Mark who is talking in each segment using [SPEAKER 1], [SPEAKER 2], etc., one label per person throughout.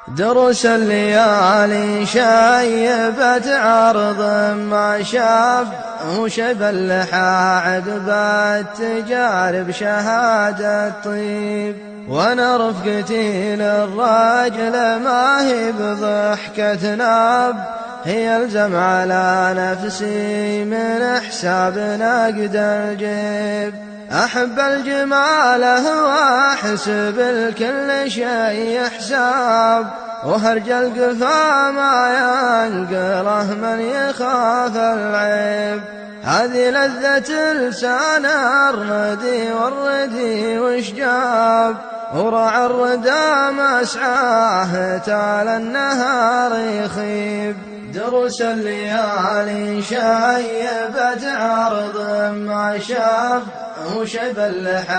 [SPEAKER 1] دروس الليالي شيبت عرض ما شاب وشب اللحى عذب التجارب شهادة طيب. وانا رفقتي للراجل ما هي بضحكة ناب، هي الزم على نفسي من حساب نقد الجيب. أحب الجمال وأحسب الكل شيء حساب، وهرج القفا ما ينقله من يخاف العيب. هذه لذة لسان الردي والردي وشجاب، وراع الردى مسعاه تعالى النهار يخيب. دروس الليالي شيبت عرض ما شاف، وشب اللحى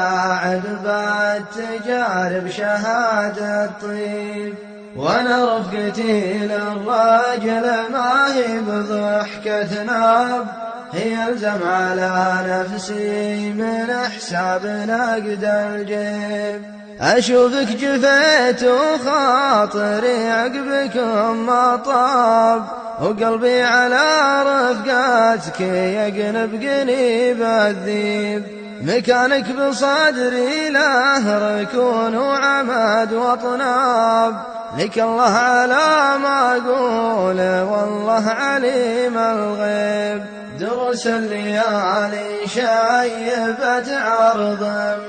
[SPEAKER 1] عذب التجارب شهادة طيب. وانا رفقتي للراجل ما هي بضحكة ناب، هي الزم على نفسي من حساب نقد الجيب. أشوفك جفيت وخاطري عقبكم ما طاب، وقلبي على رفقاتك يقنب قنيب الذيب. مكانك بصدري له ركون وعمد وطناب، لك الله على ما أقول والله عليم الغيب. دروس الليالي شيبت عرض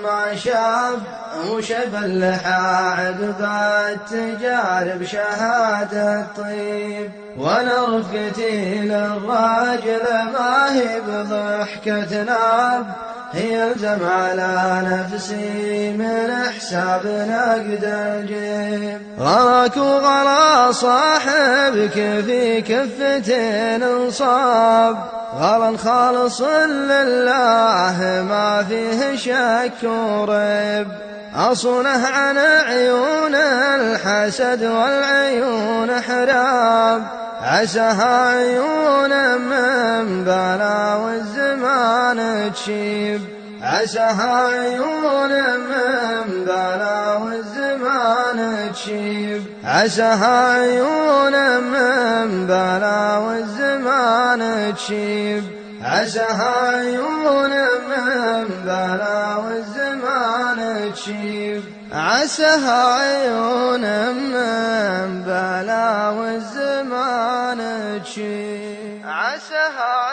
[SPEAKER 1] ما شاب، وشب اللحى عذب التجارب شهادة طيب. وانا رفقتي للراجل ما هي بضحكة ناب، هي الزم على نفسي من حساب نقد الجيب. غلاك وغلا صاحبك في كفتين انصاب، غلا خالص لله ما فيه شك وريب. أصونه عن عيون الحسد والعيون حراب، عساها عيون من بلاوي الزمان تشيب. عساها عيون من بلاوي الزمان تشيب. عساها عيون من بلاوي الزمان تشيب. عساها عيون من بلاوي الزمان تشيب. عساها عيون من بلاوي الزمان تشيب. عساها